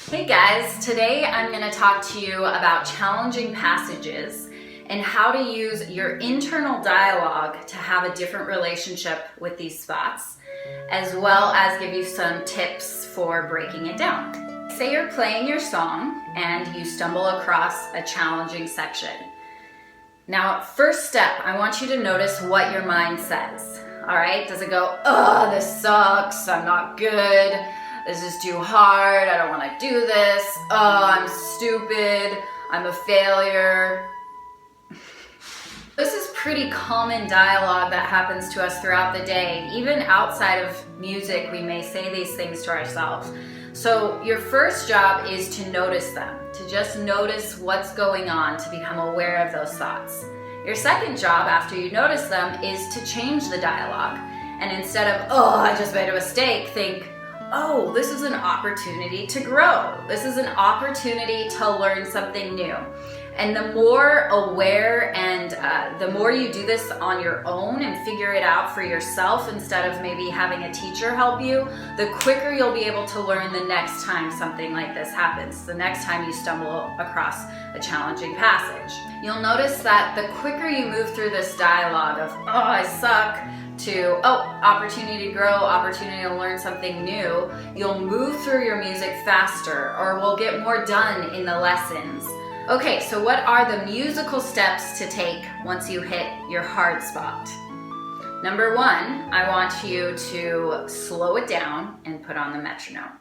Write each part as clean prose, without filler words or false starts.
Hey guys, today I'm going to talk to you about challenging passages and how to use your internal dialogue to have a different relationship with these spots, as well as give you some tips for breaking it down. Say you're playing your song and you stumble across a challenging section. Now, first step, I want you to notice what your mind says. All right, does it go, oh, this sucks, I'm not good, this is too hard, I don't want to do this, oh, I'm stupid, I'm a failure. This is pretty common dialogue that happens to us throughout the day. Even outside of music, we may say these things to ourselves. So your first job is to notice them, to just notice what's going on, to become aware of those thoughts. Your second job after you notice them is to change the dialogue. And instead of, oh, I just made a mistake, think, oh, this is an opportunity to grow. This is an opportunity to learn something new. And the more aware and the more you do this on your own and figure it out for yourself instead of maybe having a teacher help you, the quicker you'll be able to learn the next time something like this happens, the next time you stumble across a challenging passage. You'll notice that the quicker you move through this dialogue of, oh, I suck, to, oh, opportunity to grow, opportunity to learn something new, you'll move through your music faster or will get more done in the lessons. Okay, so what are the musical steps to take once you hit your hard spot? Number one, I want you to slow it down and put on the metronome.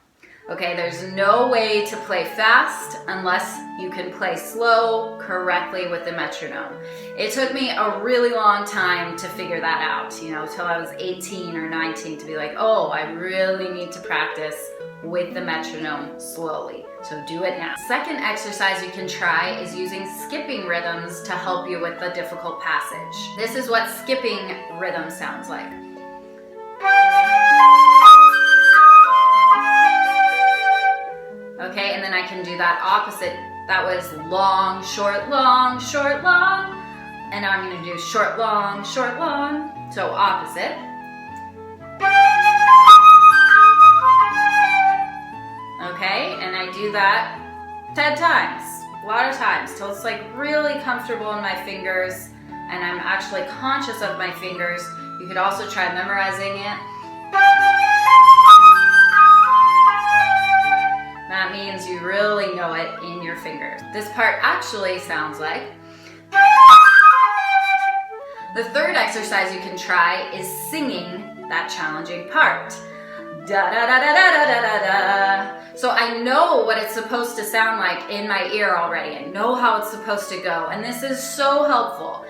Okay, there's no way to play fast unless you can play slow correctly with the metronome. It took me a really long time to figure that out, till I was 18 or 19 to be like, oh, I really need to practice with the metronome slowly. So do it now. Second exercise you can try is using skipping rhythms to help you with the difficult passage. This is what skipping rhythm sounds like. Okay, and then I can do that opposite. That was long, short, long, short, long. And now I'm gonna do short, long, short, long. So opposite. Okay, and I do that 10 times, a lot of times, till it's like really comfortable in my fingers and I'm actually conscious of my fingers. You could also try memorizing it. That means you really know it in your fingers. This part actually sounds like. The third exercise you can try is singing that challenging part. Da da da da da da da da. So I know what it's supposed to sound like in my ear already. I know how it's supposed to go, and this is so helpful.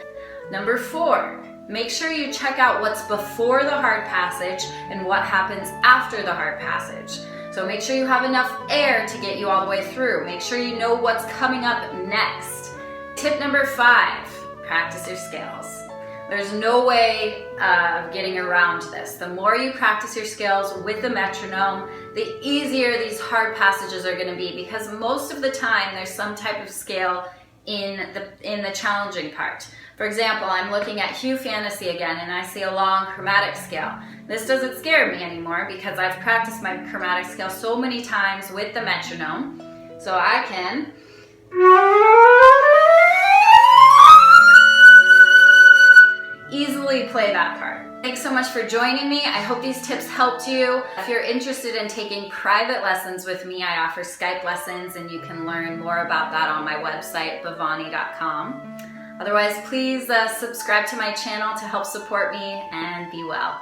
Number 4, make sure you check out what's before the hard passage and what happens after the hard passage. So make sure you have enough air to get you all the way through. Make sure you know what's coming up next. Tip number 5, practice your scales. There's no way of getting around this. The more you practice your scales with the metronome, the easier these hard passages are going to be, because most of the time there's some type of scale in the challenging part. For example, I'm looking at Hue Fantasy again and I see a long chromatic scale. This doesn't scare me anymore because I've practiced my chromatic scale so many times with the metronome. So I can easily play that part. Thanks so much for joining me. I hope these tips helped you. If you're interested in taking private lessons with me, I offer Skype lessons and you can learn more about that on my website, Bevani.com. Otherwise, please subscribe to my channel to help support me, and be well.